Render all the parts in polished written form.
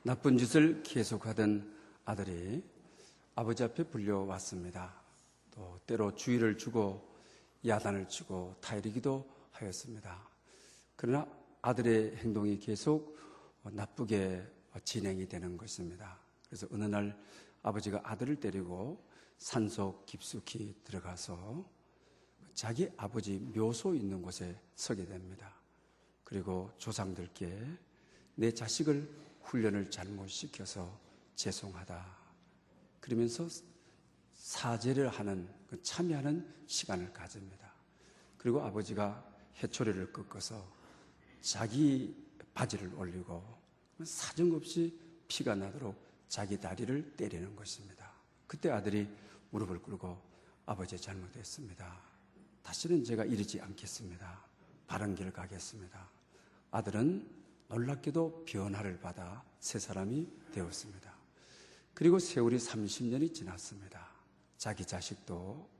나쁜 짓을 계속하던 아들이 아버지 앞에 불려왔습니다. 또 때로 주의를 주고 야단을 치고 타이르기도 하였습니다. 그러나 아들의 행동이 계속 나쁘게 진행이 되는 것입니다. 그래서 어느 날 아버지가 아들을 때리고 산속 깊숙이 들어가서 자기 아버지 묘소 있는 곳에 서게 됩니다. 그리고 조상들께 내 자식을 훈련을 잘못시켜서 죄송하다, 그러면서 사죄를 하는, 참여하는 시간을 가집니다. 그리고 아버지가 해초리를 꺾어서 자기 바지를 올리고 사정없이 피가 나도록 자기 다리를 때리는 것입니다. 그때 아들이 무릎을 꿇고 아버지 잘못했습니다. 다시는 제가 이러지 않겠습니다. 바른 길 가겠습니다. 아들은 놀랍게도 변화를 받아 새 사람이 되었습니다. 그리고 세월이 30년이 지났습니다. 자기 자식도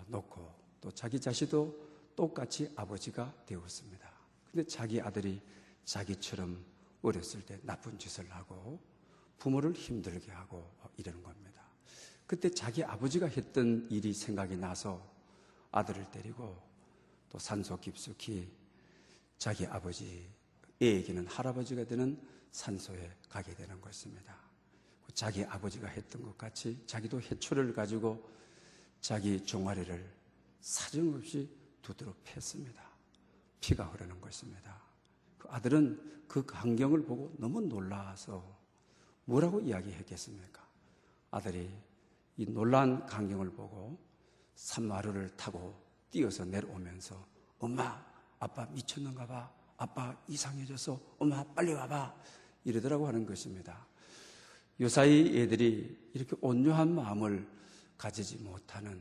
놓고 또 자기 자식도 똑같이 아버지가 되었습니다. 근데 자기 아들이 자기처럼 어렸을 때 나쁜 짓을 하고 부모를 힘들게 하고 이러는 겁니다. 그때 자기 아버지가 했던 일이 생각이 나서 아들을 때리고 또 산속 깊숙이 자기 아버지에게는 할아버지가 되는 산소에 가게 되는 것입니다. 자기 아버지가 했던 것 같이 자기도 해초를 가지고 자기 종아리를 사정없이 두드러 팼습니다. 피가 흐르는 것입니다. 그 아들은 그 광경을 보고 너무 놀라서 뭐라고 이야기했겠습니까? 아들이 이 놀란 광경을 보고 산마루를 타고 뛰어서 내려오면서 엄마, 아빠 미쳤는가 봐. 아빠 이상해져서 엄마 빨리 와봐. 이러더라고 하는 것입니다. 요사이 애들이 이렇게 온유한 마음을 가지지 못하는,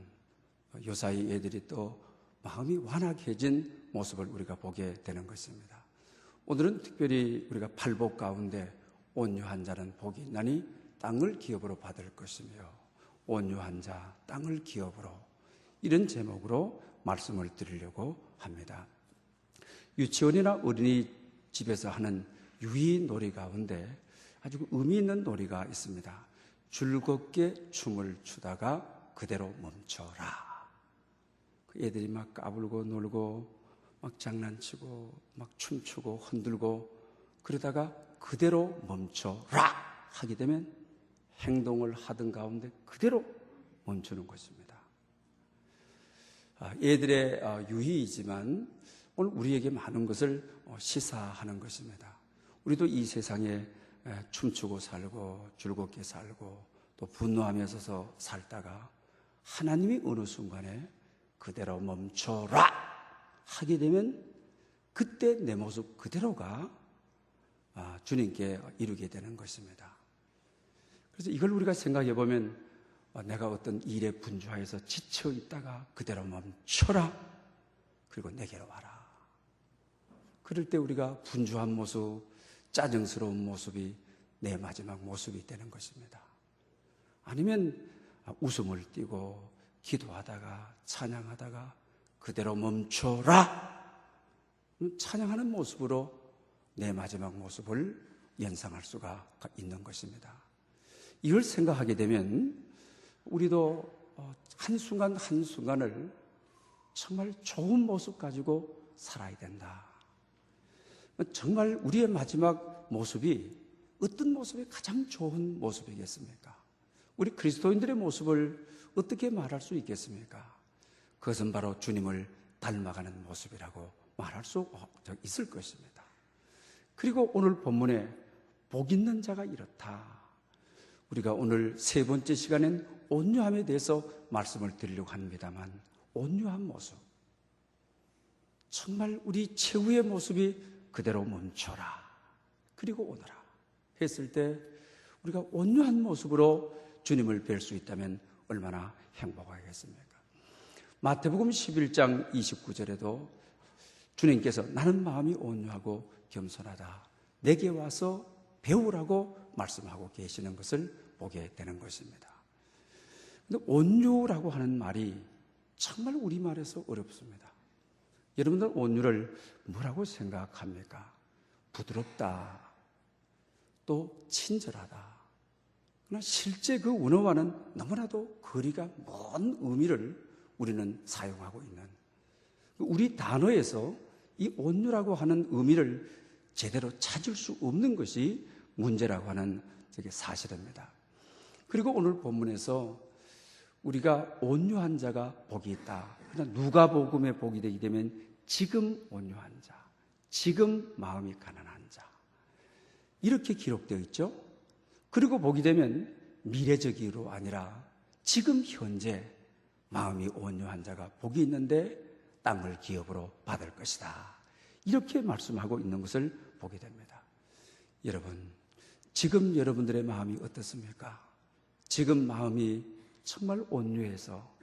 요사이 애들이 또 마음이 완악해진 모습을 우리가 보게 되는 것입니다. 오늘은 특별히 우리가 팔복 가운데 온유한 자는 복이 있나니 땅을 기업으로 받을 것이며 온유한 자 땅을 기업으로, 이런 제목으로 말씀을 드리려고 합니다. 유치원이나 어린이집에서 하는 유희놀이 가운데 아주 의미 있는 놀이가 있습니다. 즐겁게 춤을 추다가 그대로 멈춰라. 그 애들이 막 까불고 놀고 막 장난치고 막 춤추고 흔들고 그러다가 그대로 멈춰라 하게 되면 행동을 하던 가운데 그대로 멈추는 것입니다. 애들의 유희이지만 오늘 우리에게 많은 것을 시사하는 것입니다. 우리도 이 세상에 춤추고 살고 즐겁게 살고 또 분노하면서 살다가 하나님이 어느 순간에 그대로 멈춰라 하게 되면 그때 내 모습 그대로가 주님께 이루게 되는 것입니다. 그래서 이걸 우리가 생각해 보면 내가 어떤 일에 분주하여서 지쳐 있다가 그대로 멈춰라, 그리고 내게로 와라. 그럴 때 우리가 분주한 모습, 짜증스러운 모습이 내 마지막 모습이 되는 것입니다. 아니면 웃음을 띠고 기도하다가 찬양하다가 그대로 멈춰라, 찬양하는 모습으로 내 마지막 모습을 연상할 수가 있는 것입니다. 이걸 생각하게 되면 우리도 한순간 한순간을 정말 좋은 모습 가지고 살아야 된다. 정말 우리의 마지막 모습이 어떤 모습이 가장 좋은 모습이겠습니까? 우리 그리스도인들의 모습을 어떻게 말할 수 있겠습니까? 그것은 바로 주님을 닮아가는 모습이라고 말할 수 있을 것입니다. 그리고 오늘 본문에 복 있는 자가 이렇다. 우리가 오늘 세 번째 시간엔 온유함에 대해서 말씀을 드리려고 합니다만, 온유한 모습, 정말 우리 최후의 모습이 그대로 멈춰라 그리고 오너라 했을 때 우리가 온유한 모습으로 주님을 뵐 수 있다면 얼마나 행복하겠습니까? 마태복음 11장 29절에도 주님께서 나는 마음이 온유하고 겸손하다, 내게 와서 배우라고 말씀하고 계시는 것을 보게 되는 것입니다. 근데 온유라고 하는 말이 정말 우리말에서 어렵습니다. 여러분들 온유를 뭐라고 생각합니까? 부드럽다, 또 친절하다. 그러나 실제 그 언어와는 너무나도 거리가 먼 의미를 우리는 사용하고 있는, 우리 단어에서 이 온유라고 하는 의미를 제대로 찾을 수 없는 것이 문제라고 하는 사실입니다. 그리고 오늘 본문에서 우리가 온유한 자가 복이 있다. 그러나 누가복음의 복이 되게 되면 지금 온유한 자, 지금 마음이 가난한 자, 이렇게 기록되어 있죠. 그리고 복이 되면 미래적으로 아니라 지금 현재 마음이 온유한 자가 복이 있는데 땅을 기업으로 받을 것이다. 이렇게 말씀하고 있는 것을 보게 됩니다. 여러분, 지금 여러분들의 마음이 어떻습니까? 지금 마음이 정말 온유해서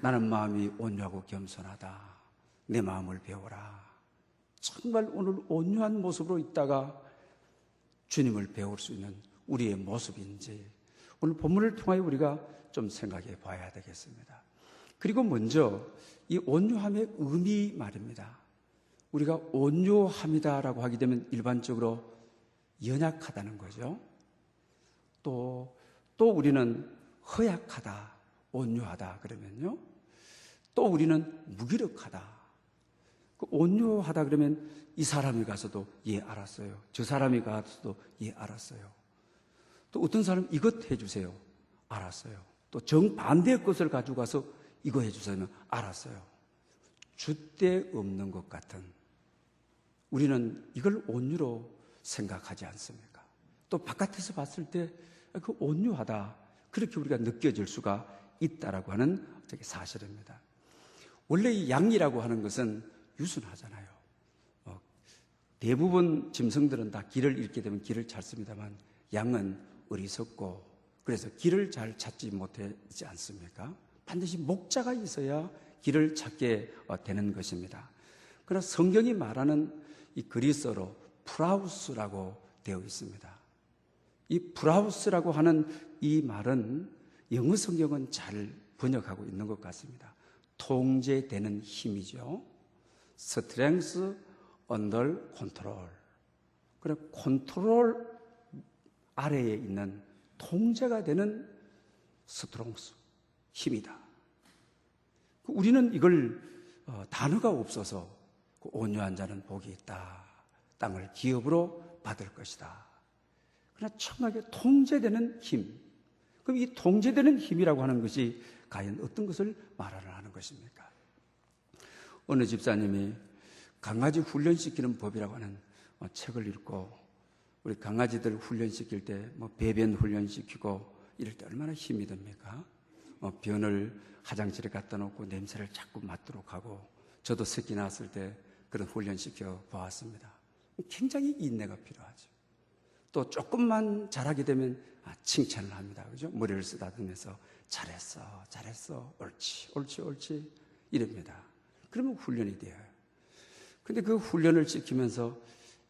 나는 마음이 온유하고 겸손하다. 내 마음을 배워라. 정말 오늘 온유한 모습으로 있다가 주님을 배울 수 있는 우리의 모습인지 오늘 본문을 통하여 우리가 좀 생각해 봐야 되겠습니다. 그리고 먼저 이 온유함의 의미 말입니다. 우리가 온유함이다라고 하게 되면 일반적으로 연약하다는 거죠. 또 우리는 허약하다, 온유하다 그러면요. 또 우리는 무기력하다. 온유하다 그러면 이 사람이 가서도 예 알았어요. 저 사람이 가서도 예 알았어요. 또 어떤 사람 이것 해주세요. 알았어요. 또 정반대의 것을 가지고 가서 이거 해주세요. 알았어요. 줏대 없는 것 같은, 우리는 이걸 온유로 생각하지 않습니까? 또 바깥에서 봤을 때 그 온유하다, 그렇게 우리가 느껴질 수가 있다라고 하는 사실입니다. 원래 이 양이라고 하는 것은 유순하잖아요. 대부분 짐승들은 다 길을 잃게 되면 길을 찾습니다만 양은 어리석고 그래서 길을 잘 찾지 못하지 않습니까? 반드시 목자가 있어야 길을 찾게 되는 것입니다. 그러나 성경이 말하는 이 그리스어로 프라우스라고 되어 있습니다. 이 프라우스라고 하는 이 말은 영어 성경은 잘 번역하고 있는 것 같습니다. 통제되는 힘이죠. Strength under control. 그래, 컨트롤 아래에 있는 통제가 되는 스트롱스, 힘이다. 우리는 이걸 단어가 없어서 온유한 자는 복이 있다. 땅을 기업으로 받을 것이다. 그러나 청하게 통제되는 힘. 그럼 이 통제되는 힘이라고 하는 것이 과연 어떤 것을 말하는 것입니까? 어느 집사님이 강아지 훈련시키는 법이라고 하는 책을 읽고 우리 강아지들 훈련시킬 때 배변 훈련시키고 이럴 때 얼마나 힘이 듭니까? 변을 화장실에 갖다 놓고 냄새를 자꾸 맡도록 하고, 저도 새끼 낳았을 때 그런 훈련시켜 보았습니다. 굉장히 인내가 필요하죠. 또 조금만 잘하게 되면 칭찬을 합니다. 그죠? 머리를 쓰다듬으면서 잘했어, 옳지 이럽니다. 그러면 훈련이 돼요. 근데 그 훈련을 시키면서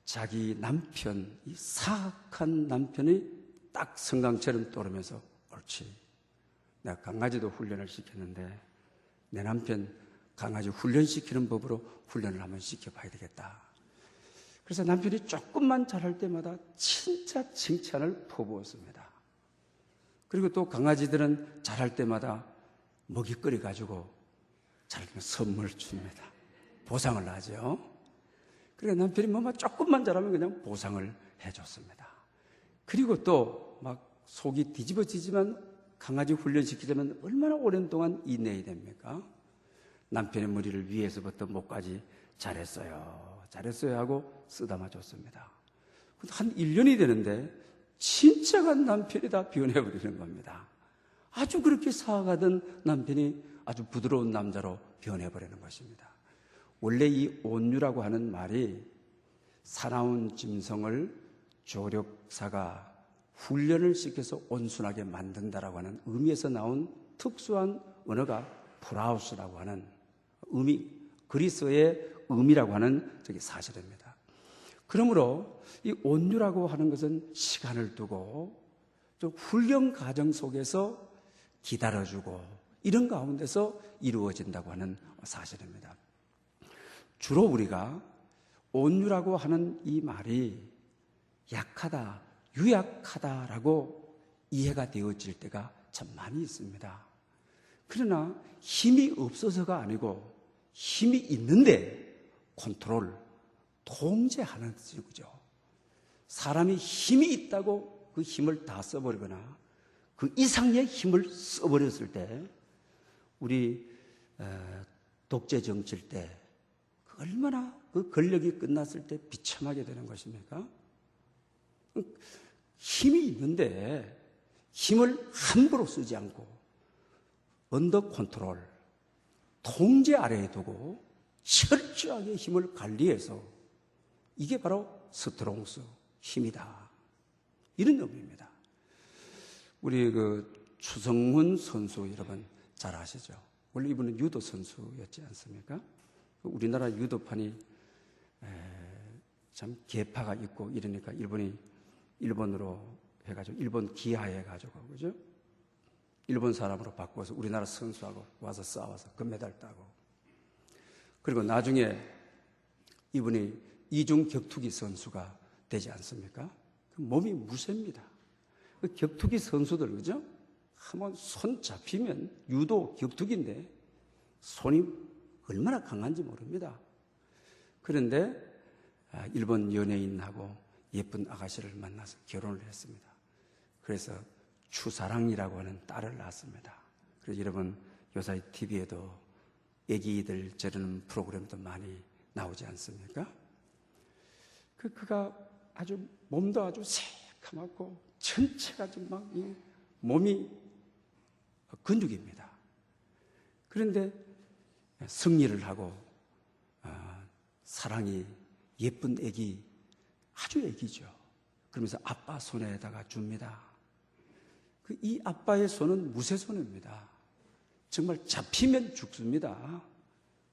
자기 남편, 이 사악한 남편이 딱 성강처럼 떠오르면서 옳지. 내가 강아지도 훈련을 시켰는데 내 남편 강아지 훈련시키는 법으로 훈련을 한번 시켜봐야 되겠다. 그래서 남편이 조금만 잘할 때마다 진짜 칭찬을 퍼부었습니다. 그리고 또 강아지들은 잘할 때마다 먹이거리 가지고 잘할 때마다 선물을 줍니다. 보상을 하죠. 그러니까 남편이 조금만 잘하면 그냥 보상을 해줬습니다. 그리고 또 막 속이 뒤집어지지만 강아지 훈련시키려면 얼마나 오랜 동안 인내해야 됩니까? 남편의 머리를 위에서부터 목까지 잘했어요 하고 쓰다마 줬습니다. 한 1년이 되는데 진짜가 남편이 다 변해버리는 겁니다. 아주 그렇게 사악하던 남편이 아주 부드러운 남자로 변해버리는 것입니다. 원래 이 온유라고 하는 말이 사나운 짐승을 조력사가 훈련을 시켜서 온순하게 만든다라고 하는 의미에서 나온 특수한 언어가 프라우스라고 하는 의미, 그리스어의 의미라고 하는 사실입니다. 그러므로 이 온유라고 하는 것은 시간을 두고 좀 훈련 과정 속에서 기다려주고 이런 가운데서 이루어진다고 하는 사실입니다. 주로 우리가 온유라고 하는 이 말이 약하다, 유약하다라고 이해가 되어질 때가 참 많이 있습니다. 그러나 힘이 없어서가 아니고 힘이 있는데 컨트롤, 통제하는 것이죠. 사람이 힘이 있다고 그 힘을 다 써버리거나 그 이상의 힘을 써버렸을 때 우리 독재 정치일 때 얼마나 그 권력이 끝났을 때 비참하게 되는 것입니까? 힘이 있는데 힘을 함부로 쓰지 않고 언더 컨트롤, 통제 아래에 두고 철저하게 힘을 관리해서 이게 바로 스트롱스, 힘이다. 이런 의미입니다. 우리 추성훈 선수 여러분 잘 아시죠? 원래 이분은 유도 선수였지 않습니까? 우리나라 유도판이 참 계파가 있고 이러니까 일본으로 해가지고 일본 기하해가지고 그죠? 일본 사람으로 바꿔서 우리나라 선수하고 와서 싸워서 금메달 따고 그리고 나중에 이분이 이중 격투기 선수가 되지 않습니까? 몸이 무쇠입니다. 그 격투기 선수들 그죠? 한번 손 잡히면 유도 격투기인데 손이 얼마나 강한지 모릅니다. 그런데 일본 연예인하고 예쁜 아가씨를 만나서 결혼을 했습니다. 그래서 추사랑이라고 하는 딸을 낳았습니다. 그래서 여러분 요새 TV에도 애기들 저러는 프로그램도 많이 나오지 않습니까? 그가 아주 몸도 아주 새카맣고 전체가 좀 막 몸이 근육입니다. 그런데 승리를 하고 사랑이 예쁜 애기, 아주 애기죠. 그러면서 아빠 손에다가 줍니다. 이 아빠의 손은 무쇠손입니다. 정말 잡히면 죽습니다.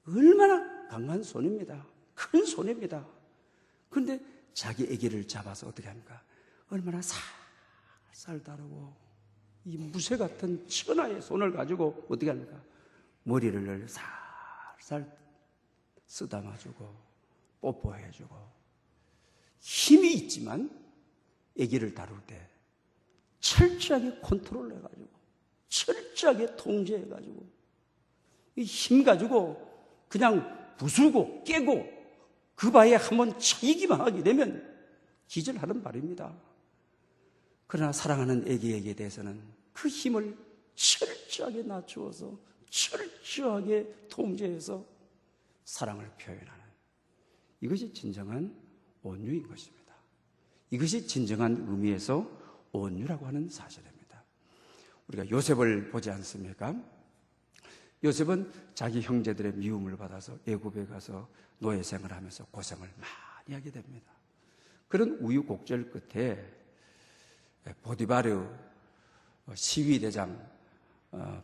얼마나 강한 손입니다. 큰 손입니다. 그런데 자기 애기를 잡아서 어떻게 합니까? 얼마나 살살 다루고 이 무쇠 같은 천하의 손을 가지고 어떻게 합니까? 머리를 살살 쓰다마주고 뽀뽀해주고 힘이 있지만 애기를 다룰 때 철저하게 컨트롤해가지고 철저하게 통제해가지고 이 힘 가지고 그냥 부수고 깨고 그 바에 한번 차이기만 하게 되면 기절하는 말입니다. 그러나 사랑하는 애기에게 대해서는 그 힘을 철저하게 낮추어서 철저하게 통제해서 사랑을 표현하는 이것이 진정한 온유인 것입니다. 이것이 진정한 의미에서 온유라고 하는 사실입니다. 우리가 요셉을 보지 않습니까? 요셉은 자기 형제들의 미움을 받아서 애굽에 가서 노예 생활을 하면서 고생을 많이 하게 됩니다. 그런 우유곡절 끝에 보디바르 시위대장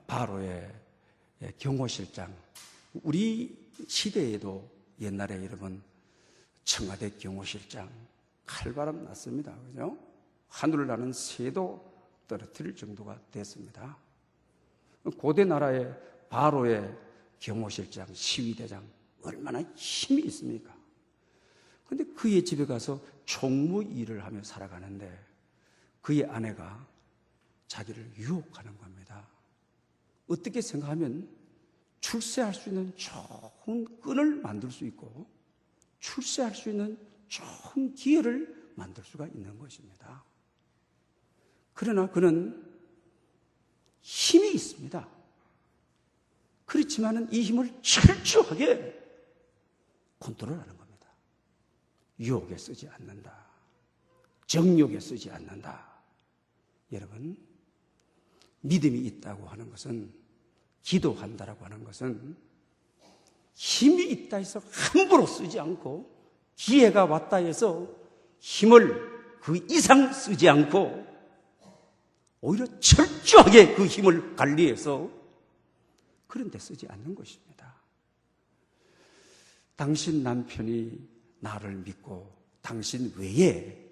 바로의 경호실장, 우리 시대에도 옛날에 여러분 청와대 경호실장 칼바람 났습니다. 그죠? 하늘을 나는 새도 떨어뜨릴 정도가 됐습니다. 고대 나라의 바로의 경호실장, 시위대장 얼마나 힘이 있습니까? 그런데 그의 집에 가서 총무 일을 하며 살아가는데 그의 아내가 자기를 유혹하는 겁니다. 어떻게 생각하면 출세할 수 있는 좋은 끈을 만들 수 있고 출세할 수 있는 좋은 기회를 만들 수가 있는 것입니다. 그러나 그는 힘이 있습니다. 그렇지만은 이 힘을 철저하게 컨트롤하는 겁니다. 유혹에 쓰지 않는다. 정욕에 쓰지 않는다. 여러분, 믿음이 있다고 하는 것은, 기도한다라고 하는 것은 힘이 있다 해서 함부로 쓰지 않고 기회가 왔다 해서 힘을 그 이상 쓰지 않고 오히려 철저하게 그 힘을 관리해서 그런 데 쓰지 않는 것입니다. 당신 남편이 나를 믿고 당신 외에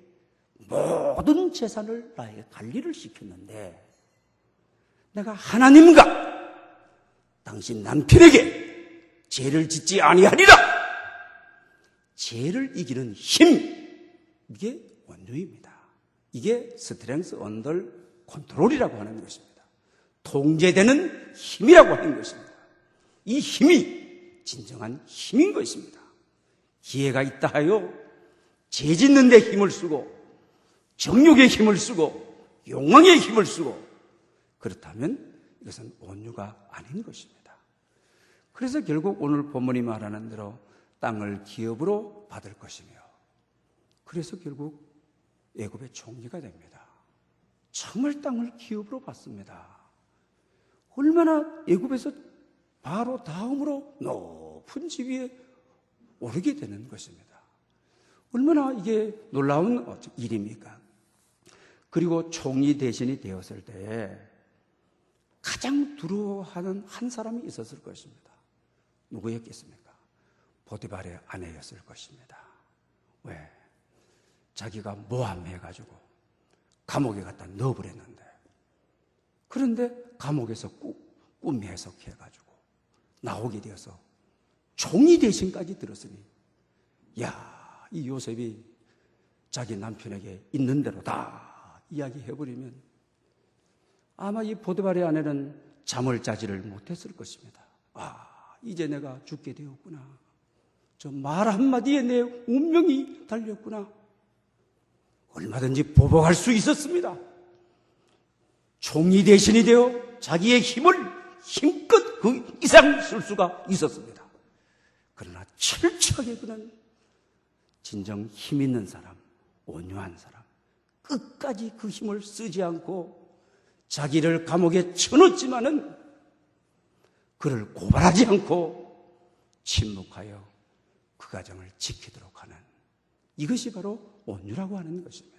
모든 재산을 나에게 관리를 시켰는데 내가 하나님과 당신 남편에게 죄를 짓지 아니하리라. 죄를 이기는 힘, 이게 온유입니다. 이게 스트렝스 언더 컨트롤이라고 하는 것입니다. 통제되는 힘이라고 하는 것입니다. 이 힘이 진정한 힘인 것입니다. 기회가 있다 하여 죄 짓는 데 힘을 쓰고 정욕의 힘을 쓰고 욕망의 힘을 쓰고 그렇다면 이것은 온유가 아닌 것입니다. 그래서 결국 오늘 본문이 말하는 대로 땅을 기업으로 받을 것이며 그래서 결국 애굽의 총리가 됩니다. 정말 땅을 기업으로 받습니다. 얼마나 애굽에서 바로 다음으로 높은 지위에 오르게 되는 것입니다. 얼마나 이게 놀라운 일입니까? 그리고 총리 대신이 되었을 때에 가장 두려워하는 한 사람이 있었을 것입니다. 누구였겠습니까? 보디발의 아내였을 것입니다. 왜? 자기가 모함해가지고 감옥에 갖다 넣어버렸는데 그런데 감옥에서 꿈 해석해가지고 나오게 되어서 총리 대신까지 들었으니 야, 이 요셉이 자기 남편에게 있는 대로 다 이야기해버리면 아마 이 보디발의 아내는 잠을 자지를 못했을 것입니다. 아, 이제 내가 죽게 되었구나. 저 말 한마디에 내 운명이 달렸구나. 얼마든지 보복할 수 있었습니다. 총리 대신이 되어 자기의 힘을 힘껏 그 이상 쓸 수가 있었습니다. 그러나 철저하게 그는 진정 힘 있는 사람, 온유한 사람, 끝까지 그 힘을 쓰지 않고 자기를 감옥에 쳐넣었지만은 그를 고발하지 않고 침묵하여 그 가정을 지키도록 하는 이것이 바로 온유라고 하는 것입니다.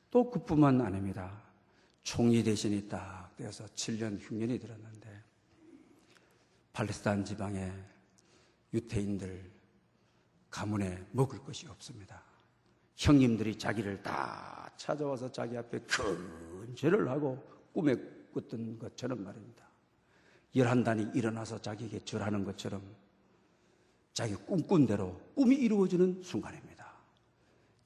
또 그뿐만 아닙니다. 총리 대신이 딱 되어서 7년 흉년이 들었는데 팔레스타인 지방에 유태인들 가문에 먹을 것이 없습니다. 형님들이 자기를 다 찾아와서 자기 앞에 큰 절을 하고 꿈에 꿨던 것처럼 말입니다. 11단이 일어나서 자기에게 절하는 것처럼 자기 꿈꾼 대로 꿈이 이루어지는 순간입니다.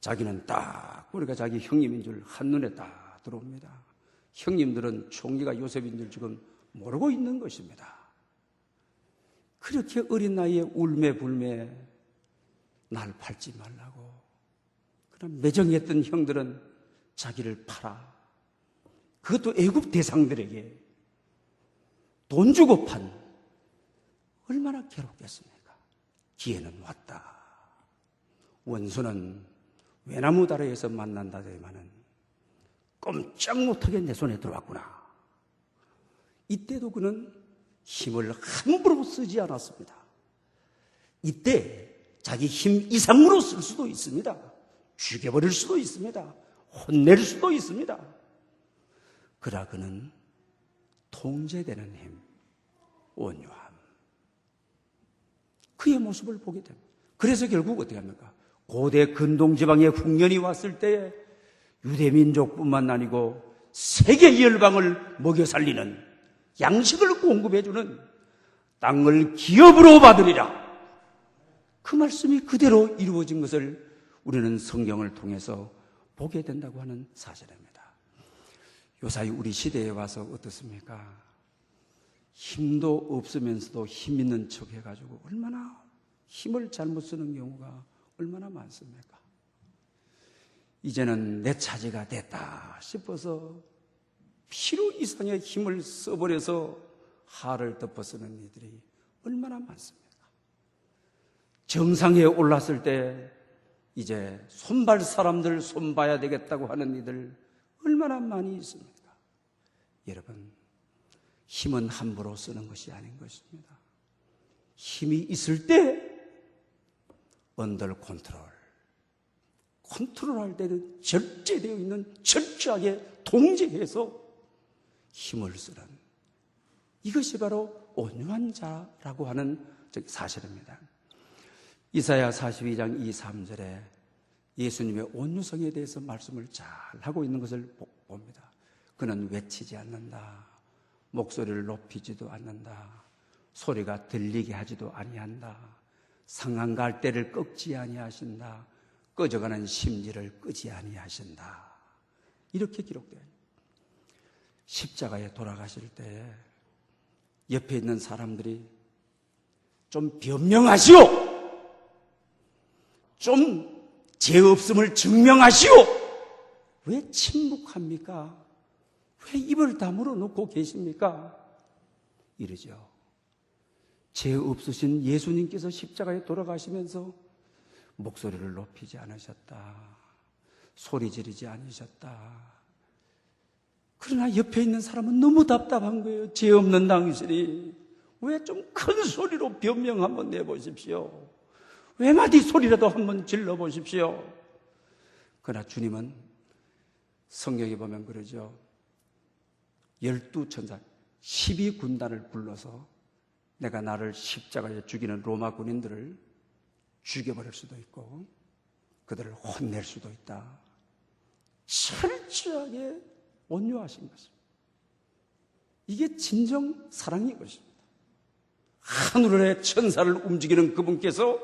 자기는 딱 우리가 자기 형님인 줄 한눈에 딱 들어옵니다. 형님들은 총리가 요셉인 줄 지금 모르고 있는 것입니다. 그렇게 어린 나이에 울매불매 날 팔지 말라고 그런 매정했던 형들은 자기를 팔아 그것도 애굽 대상들에게 돈 주고 판 얼마나 괴롭겠습니까? 기회는 왔다. 원수는 외나무 다리에서 만난다 되면은 꼼짝 못하게 내 손에 들어왔구나. 이때도 그는 힘을 함부로 쓰지 않았습니다. 이때 자기 힘 이상으로 쓸 수도 있습니다. 죽여버릴 수도 있습니다. 혼낼 수도 있습니다. 그러나 그는 통제되는 힘, 온유함. 그의 모습을 보게 됩니다. 그래서 결국 어떻게 합니까? 고대 근동지방에 흉년이 왔을 때 유대민족뿐만 아니고 세계 열방을 먹여 살리는 양식을 공급해주는 땅을 기업으로 받으리라. 그 말씀이 그대로 이루어진 것을 우리는 성경을 통해서 보게 된다고 하는 사실입니다. 요사이 우리 시대에 와서 어떻습니까? 힘도 없으면서도 힘 있는 척 해가지고 얼마나 힘을 잘못 쓰는 경우가 얼마나 많습니까? 이제는 내 차지가 됐다 싶어서 필요 이상의 힘을 써버려서 하를 덮어쓰는 이들이 얼마나 많습니까? 정상에 올랐을 때 이제 손발 사람들 손봐야 되겠다고 하는 이들 얼마나 많이 있습니까? 여러분, 힘은 함부로 쓰는 것이 아닌 것입니다. 힘이 있을 때 언더 컨트롤할 때는 절제되어 있는 철저하게 통제해서 힘을 쓰는 이것이 바로 온유한 자라고 하는 사실입니다. 이사야 42장 2, 3절에 예수님의 온유성에 대해서 말씀을 잘 하고 있는 것을 봅니다. 그는 외치지 않는다. 목소리를 높이지도 않는다. 소리가 들리게 하지도 아니한다. 상한 갈대를 꺾지 아니하신다. 꺼져가는 심지를 끄지 아니하신다. 이렇게 기록돼요. 십자가에 돌아가실 때 옆에 있는 사람들이 좀 변명하시오! 좀 죄 없음을 증명하시오! 왜 침묵합니까? 왜 입을 다물어 놓고 계십니까? 이러죠. 죄 없으신 예수님께서 십자가에 돌아가시면서 목소리를 높이지 않으셨다. 소리 지르지 않으셨다. 그러나 옆에 있는 사람은 너무 답답한 거예요. 죄 없는 당신이. 왜 좀 큰 소리로 변명 한번 내보십시오. 외마디 소리라도 한번 질러보십시오. 그러나 주님은 성경에 보면 그러죠. 12천사, 12군단을 불러서 내가 나를 십자가에 죽이는 로마 군인들을 죽여버릴 수도 있고 그들을 혼낼 수도 있다. 철저하게 온유하신 것입니다. 이게 진정 사랑인 것입니다. 하늘의 천사를 움직이는 그분께서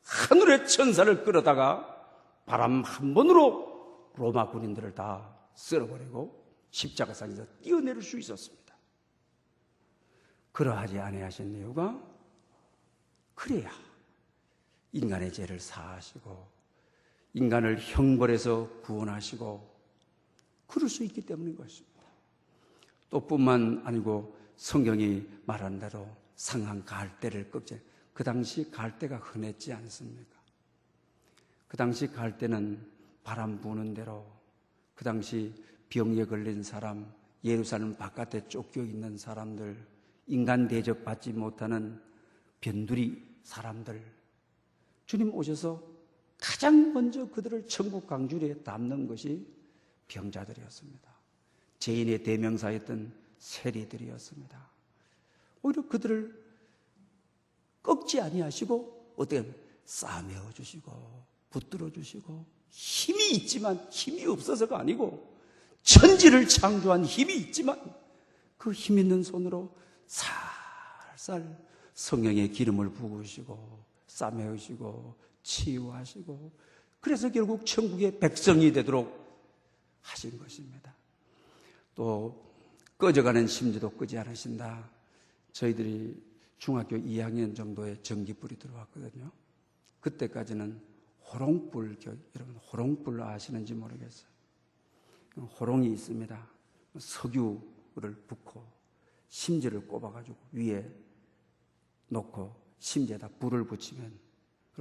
하늘의 천사를 끌어다가 바람 한 번으로 로마 군인들을 다 쓸어버리고 십자가상에서 뛰어내릴 수 있었습니다. 그러하지 아니하신 이유가 그래야 인간의 죄를 사하시고 인간을 형벌에서 구원하시고 그럴 수 있기 때문인 것입니다. 또 뿐만 아니고 성경이 말한 대로 상한 갈대를 꺾지, 그 당시 갈대가 흔했지 않습니까? 그 당시 갈대는 바람 부는 대로, 그 당시 병에 걸린 사람, 예루살렘 바깥에 쫓겨 있는 사람들, 인간 대접받지 못하는 변두리 사람들, 주님 오셔서 가장 먼저 그들을 천국 강주리에 담는 것이 병자들이었습니다. 죄인의 대명사였던 세리들이었습니다. 오히려 그들을 꺾지 아니하시고 어떻게 싸매어 주시고 붙들어 주시고 힘이 있지만 힘이 없어서가 아니고 천지를 창조한 힘이 있지만 그 힘 있는 손으로 살살 성령의 기름을 부으시고 싸매우시고 치유하시고 그래서 결국 천국의 백성이 되도록 하신 것입니다. 또 꺼져가는 심지도 끄지 않으신다. 저희들이 중학교 2학년 정도에 전기불이 들어왔거든요. 그때까지는 호롱불, 여러분 호롱불 아시는지 모르겠어요. 호롱이 있습니다. 석유를 붓고 심지를 꼽아가지고 위에 놓고 심지에다 불을 붙이면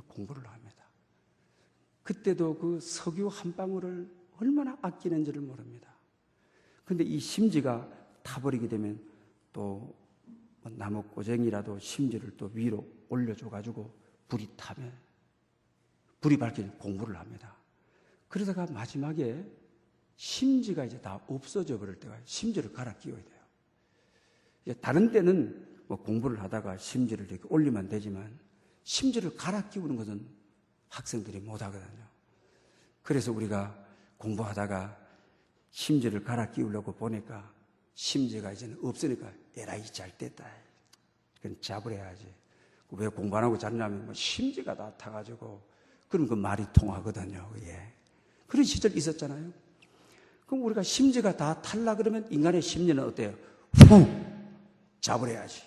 공부를 합니다. 그때도 그 석유 한 방울을 얼마나 아끼는지를 모릅니다. 그런데 이 심지가 타버리게 되면 또 나무 꼬쟁이라도 심지를 또 위로 올려줘가지고 불이 타면 불이 밝히면 공부를 합니다. 그러다가 마지막에 심지가 이제 다 없어져 버릴 때가 심지를 갈아 끼워야 돼요. 이제 다른 때는 뭐 공부를 하다가 심지를 이렇게 올리면 되지만 심지를 갈아 끼우는 것은 학생들이 못 하거든요. 그래서 우리가 공부하다가 심지를 갈아 끼우려고 보니까 심지가 이제는 없으니까 에라이 잘 됐다. 그건 잡으려야지. 왜 공부 안 하고 잤냐면 뭐 심지가 다 타가지고 그럼 그 말이 통하거든요. 예. 그런 시절 있었잖아요. 그럼 우리가 심지가 다 탈라 그러면 인간의 심리는 어때요? 후! 잡으려야지.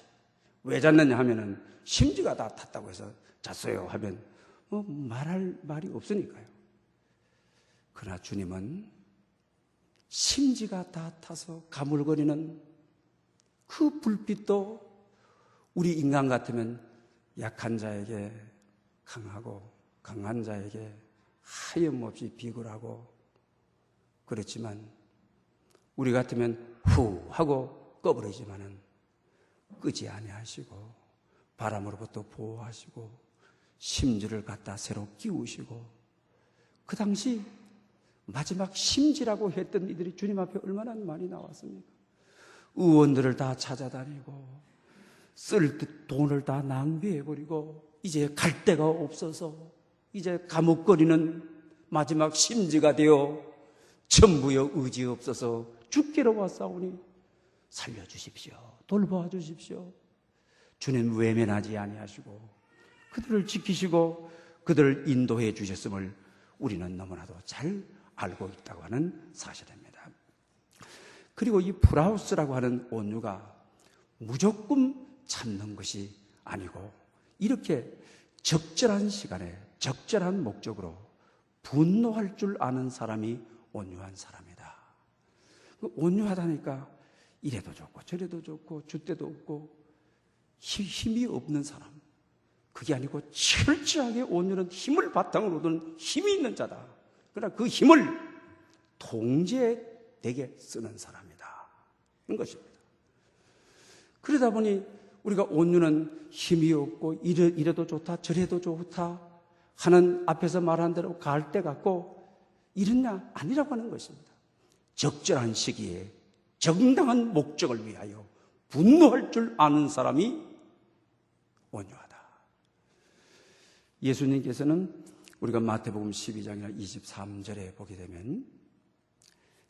왜 잤느냐 하면은 심지가 다 탔다고 해서 잤어요 하면 뭐 말할 말이 없으니까요. 그러나 주님은 심지가 다 타서 가물거리는 그 불빛도 우리 인간 같으면 약한 자에게 강하고 강한 자에게 하염없이 비굴하고 그렇지만 우리 같으면 후 하고 꺼버리지만은 끄지 아니하시고 바람으로부터 보호하시고 심지를 갖다 새로 끼우시고 그 당시 마지막 심지라고 했던 이들이 주님 앞에 얼마나 많이 나왔습니까? 의원들을 다 찾아다니고 쓸 돈을 다 낭비해버리고 이제 갈 데가 없어서 이제 감옥거리는 마지막 심지가 되어 전부여 의지 없어서 죽기로 왔사오니 살려주십시오. 돌보아 주십시오. 주님 외면하지 아니하시고 그들을 지키시고 그들을 인도해 주셨음을 우리는 너무나도 잘 알고 있다고 하는 사실입니다. 그리고 이 프라우스라고 하는 온유가 무조건 참는 것이 아니고 이렇게 적절한 시간에 적절한 목적으로 분노할 줄 아는 사람이 온유한 사람이다. 온유하다니까 이래도 좋고 저래도 좋고 줏대도 없고 힘이 없는 사람, 그게 아니고 철저하게 온유는 힘을 바탕으로 둔 힘이 있는 자다. 그러나 그 힘을 통제되게 쓰는 사람이다. 이런 것입니다. 그러다 보니 우리가 온유는 힘이 없고 이래도 좋다 저래도 좋다 하는 앞에서 말한 대로 갈 때 같고 이랬냐? 아니라고 하는 것입니다. 적절한 시기에 정당한 목적을 위하여 분노할 줄 아는 사람이 온유하다. 예수님께서는 우리가 마태복음 12장이나 23절에 보게 되면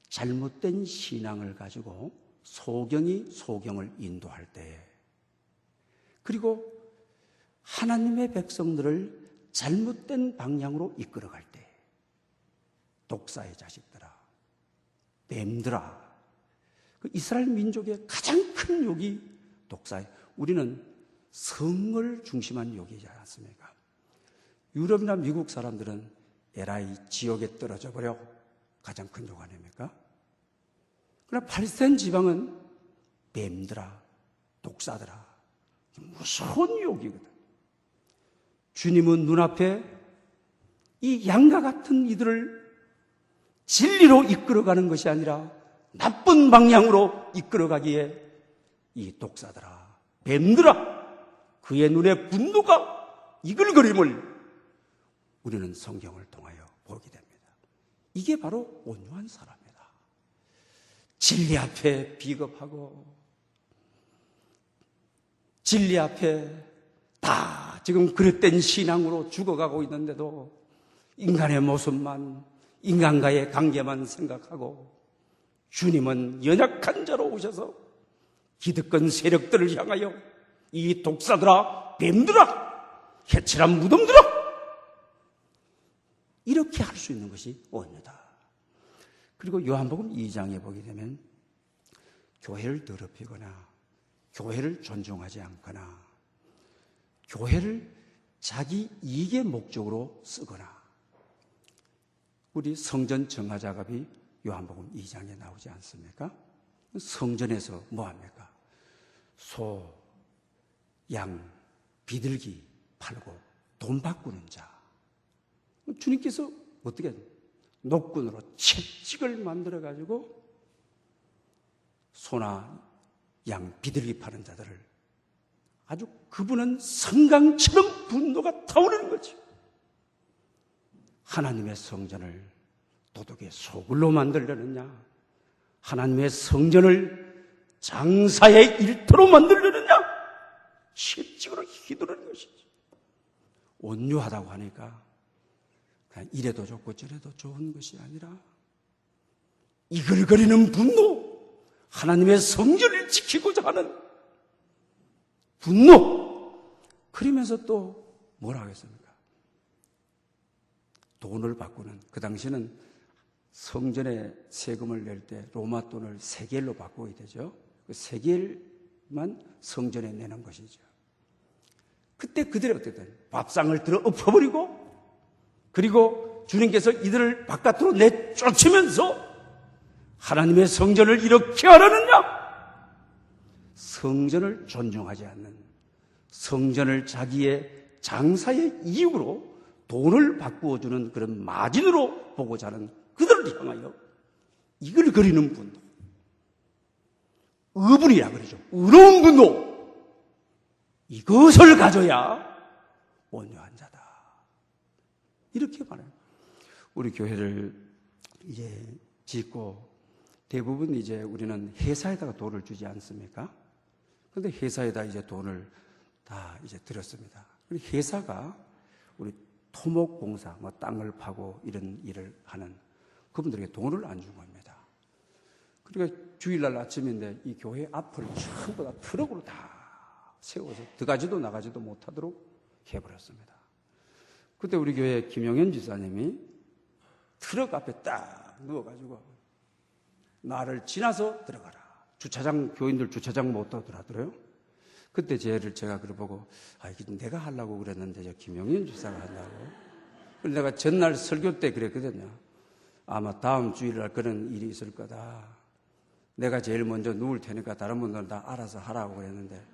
잘못된 신앙을 가지고 소경이 소경을 인도할 때, 그리고 하나님의 백성들을 잘못된 방향으로 이끌어갈 때, 독사의 자식들아, 뱀들아, 그 이스라엘 민족의 가장 큰 욕이 독사예요. 우리는 성을 중심한 욕이지 않습니까? 유럽이나 미국 사람들은 에라이 지옥에 떨어져 버려, 가장 큰 욕 아닙니까? 그러나 팔레스타인 지방은 뱀들아, 독사들아, 무서운 욕이거든. 주님은 눈앞에 이 양과 같은 이들을 진리로 이끌어가는 것이 아니라 나쁜 방향으로 이끌어가기에 이 독사들아, 뱀들아, 그의 눈에 분노가 이글거림을 우리는 성경을 통하여 보게 됩니다. 이게 바로 온유한 사람이다. 진리 앞에 비겁하고 진리 앞에 다 지금 그릇된 신앙으로 죽어가고 있는데도 인간의 모습만, 인간과의 관계만 생각하고 주님은 연약한 자로 오셔서 기득권 세력들을 향하여 이 독사들아, 뱀들아, 해칠한 무덤들아, 이렇게 할 수 있는 것이 온유다. 그리고 요한복음 2장에 보게 되면 교회를 더럽히거나 교회를 존중하지 않거나 교회를 자기 이익의 목적으로 쓰거나, 우리 성전 정화작업이 요한복음 2장에 나오지 않습니까? 성전에서 뭐합니까? 소, 양, 비둘기 팔고 돈 바꾸는 자. 주님께서 어떻게 녹군으로 채찍을 만들어가지고 소나 양, 비둘기 파는 자들을 아주, 그분은 성강처럼 분노가 타오르는 거죠. 하나님의 성전을 도둑의 소굴로 만들려느냐? 하나님의 성전을 장사의 일터로 만들려느냐? 채찍으로 휘두르는 것이죠. 온유하다고 하니까 그냥 이래도 좋고 저래도 좋은 것이 아니라 이글거리는 분노, 하나님의 성전을 지키고자 하는 분노. 그러면서 또 뭐라 하겠습니까? 돈을 바꾸는, 그 당시에는 성전에 세금을 낼 때 로마 돈을 세겔로 바꾸어야 되죠. 그 세겔만 성전에 내는 것이죠. 그때 그들이 어쨌든 밥상을 들어 엎어버리고, 그리고 주님께서 이들을 바깥으로 내쫓으면서 하나님의 성전을 이렇게 하라느냐? 성전을 존중하지 않는, 성전을 자기의 장사의 이익으로 돈을 바꾸어주는 그런 마진으로 보고자 하는 그들을 향하여 이글거리는 분노, 의분이라 그러죠. 의로운 분노, 이것을 가져야 온유한 자다. 이렇게 말해요. 우리 교회를 이제 짓고 대부분 이제 우리는 회사에다가 돈을 주지 않습니까? 그런데 회사에다 이제 돈을 다 이제 들였습니다. 회사가 우리 토목공사, 뭐 땅을 파고 이런 일을 하는 그분들에게 돈을 안 준 겁니다. 그러니까 주일날 아침인데 이 교회 앞을 전부 다 트럭으로 다 세워서 들어가지도 나가지도 못하도록 해버렸습니다. 그때 우리 교회 김용현 지사님이 트럭 앞에 딱 누워가지고 나를 지나서 들어가라. 교인들 주차장 못 들어가더래요. 그때 제가 그래 보고, 내가 하려고 그랬는데, 김용인 주사가 한다고. 그래서 내가 전날 설교 때 그랬거든요. 아마 다음 주일날 그런 일이 있을 거다. 내가 제일 먼저 누울 테니까 다른 분들은 다 알아서 하라고 그랬는데,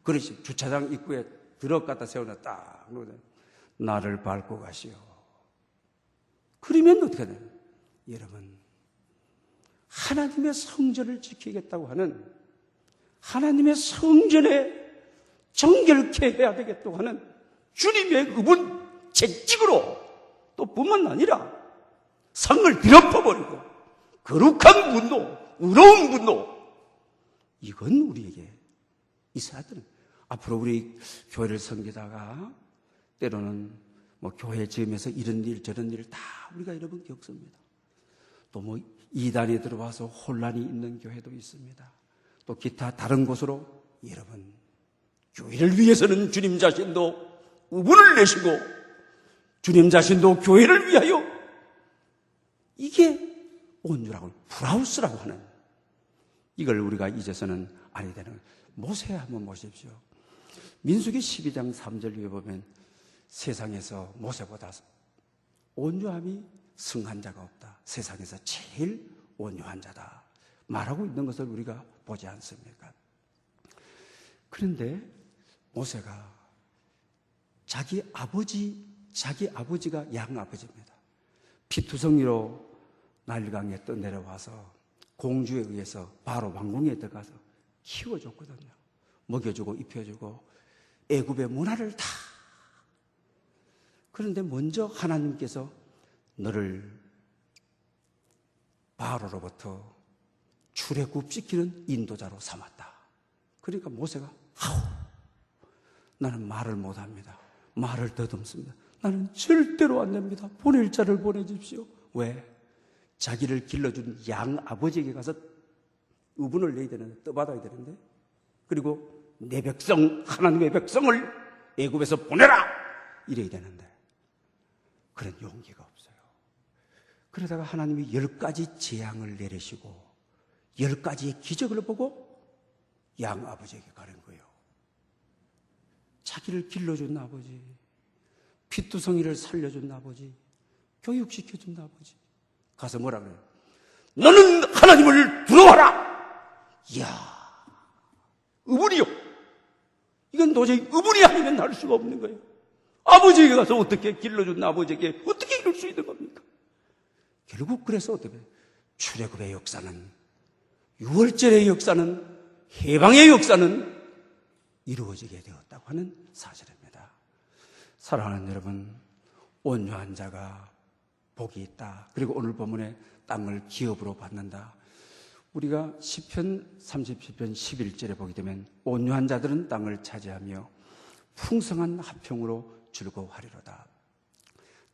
그릇이 주차장 입구에 트럭 갖다 세우나 딱 누우더니, 나를 밟고 가시오. 그러면 어떻게 되나? 여러분, 하나님의 성전을 지키겠다고 하는, 하나님의 성전에 정결케 해야 되겠다고 하는 주님의 의분, 채찍으로 또 뿐만 아니라 상을 뒤엎어버리고 거룩한 분노, 의로운 분노, 이건 우리에게 있어야 되는 거예요. 앞으로 우리 교회를 섬기다가 때로는 교회 지으면서 이런 일 저런 일 다 우리가 여러분 겪습니다. 또 이단이 들어와서 혼란이 있는 교회도 있습니다. 또 기타 다른 곳으로 여러분 교회를 위해서는 주님 자신도 의분을 내시고 주님 자신도 교회를 위하여 이게 온유라고 브라우스라고 하는 이걸 우리가 이제서는 알아야 되는 거예요. 모세 한번 보십시오. 민수기 12장 3절에 보면 세상에서 모세보다 온유함이 승한 자가 없다. 세상에서 제일 온유한 자다. 말하고 있는 것을 우리가 보지 않습니까? 그런데 모세가 자기 아버지가 양아버지입니다. 피투성이로 나일강에 떠내려와서 공주에 의해서 바로 왕궁에 들어가서 키워줬거든요. 먹여주고 입혀주고 애굽의 문화를 다. 그런데 먼저 하나님께서 너를 바로로부터 출애굽시키는 인도자로 삼았다. 그러니까 모세가 나는 말을 못합니다. 말을 더듬습니다. 나는 절대로 안 됩니다. 보낼 자를 보내주십시오. 왜? 자기를 길러준 양 아버지에게 가서 의분을 내야 되는데, 떠받아야 되는데, 그리고 내 백성, 하나님의 백성을 애굽에서 보내라! 이래야 되는데 그런 용기가 없어요. 그러다가 하나님이 10가지 재앙을 내리시고 10가지의 기적을 보고 양 아버지에게 가는 거예요. 자기를 길러준 아버지, 피투성이를 살려준 아버지, 교육시켜준 아버지 가서 뭐라 그래요? 너는 하나님을 두려워하라! 이야, 의분이요. 이건 도저히 의분이 아니면 할 수가 없는 거예요. 아버지에게 가서 어떻게 길러준 아버지에게 어떻게 이룰 수 있는 겁니까? 결국 그래서 어떻게 출애굽의 역사는, 유월절의 역사는, 해방의 역사는 이루어지게 되었다고 하는 사실입니다. 사랑하는 여러분, 온유한 자가 복이 있다. 그리고 오늘 본문에 땅을 기업으로 받는다. 우리가 시편 37편 11절에 보게 되면 온유한 자들은 땅을 차지하며 풍성한 화평으로 즐거워하리로다.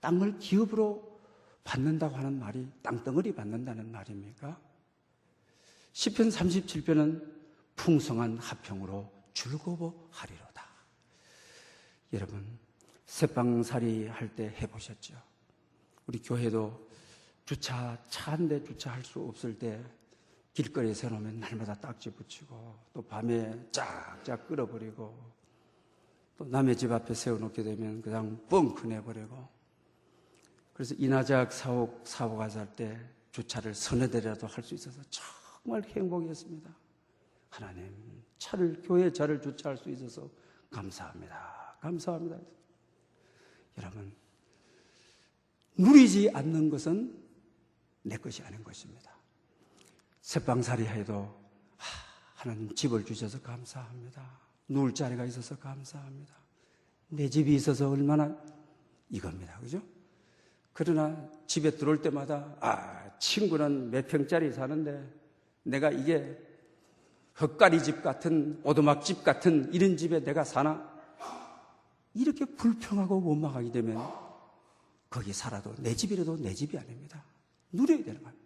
땅을 기업으로 받는다고 하는 말이 땅덩어리 받는다는 말입니까? 시편 37편은 풍성한 화평으로 즐거워하리로다. 여러분, 새빵살이 할 때 해보셨죠? 우리 교회도 차 한 대 주차할 수 없을 때 길거리에 세워놓으면 날마다 딱지 붙이고 또 밤에 쫙쫙 끌어버리고 또 남의 집 앞에 세워놓게 되면 그냥 뻥크 내버리고, 그래서 인하작 사고 가서 할 때 주차를 서너 대라도 할 수 있어서 정말 행복이었습니다. 하나님, 교회 차를 주차할 수 있어서 감사합니다. 감사합니다. 여러분, 누리지 않는 것은 내 것이 아닌 것입니다. 새빵살이 해도 하나님 집을 주셔서 감사합니다. 누울 자리가 있어서 감사합니다. 내 집이 있어서 얼마나 이겁니다. 그죠? 그러나 집에 들어올 때마다 친구는 몇 평짜리 사는데 내가 이게 헛가리 집 같은 오두막 집 같은 이런 집에 내가 사나? 이렇게 불평하고 원망하게 되면 거기 살아도 내 집이라도 내 집이 아닙니다. 누려야 되는 거예요.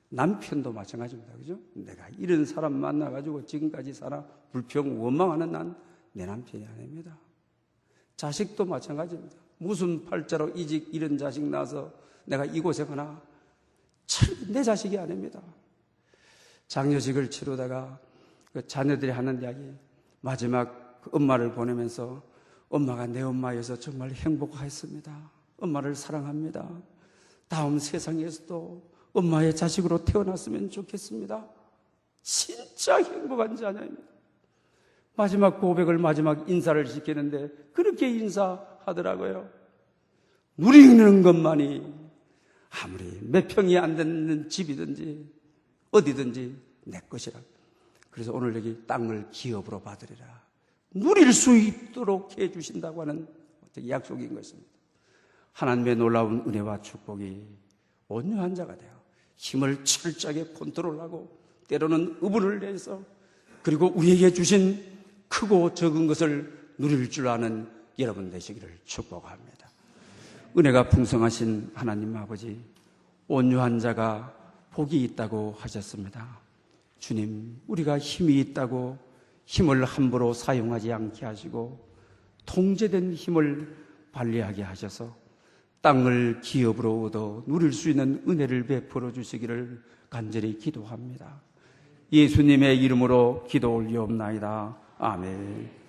남편도 마찬가지입니다. 그죠? 내가 이런 사람 만나가지고 지금까지 살아 불평 원망하는 난 내 남편이 아닙니다. 자식도 마찬가지입니다. 무슨 팔자로 이런 자식 낳아서 내가 이곳에 가나? 내 자식이 아닙니다. 장려식을 치르다가 그 자녀들이 하는 이야기, 마지막 그 엄마를 보내면서 엄마가 내 엄마여서 정말 행복했습니다. 엄마를 사랑합니다. 다음 세상에서도 엄마의 자식으로 태어났으면 좋겠습니다. 진짜 행복한 자녀입니다. 마지막 고백을, 마지막 인사를 시키는데 그렇게 인사하더라고요. 누리는 것만이 아무리 몇 평이 안 되는 집이든지 어디든지 내 것이라. 그래서 오늘 여기 땅을 기업으로 받으리라. 누릴 수 있도록 해주신다고 하는 약속인 것입니다. 하나님의 놀라운 은혜와 축복이 온유한 자가 되어 힘을 철저하게 컨트롤하고 때로는 의분을 내서 그리고 우리에게 주신 크고 적은 것을 누릴 줄 아는 여러분 되시기를 축복합니다. 은혜가 풍성하신 하나님 아버지, 온유한 자가 복이 있다고 하셨습니다. 주님, 우리가 힘이 있다고 힘을 함부로 사용하지 않게 하시고 통제된 힘을 발휘하게 하셔서 땅을 기업으로 얻어 누릴 수 있는 은혜를 베풀어 주시기를 간절히 기도합니다. 예수님의 이름으로 기도 올리옵나이다. 아멘.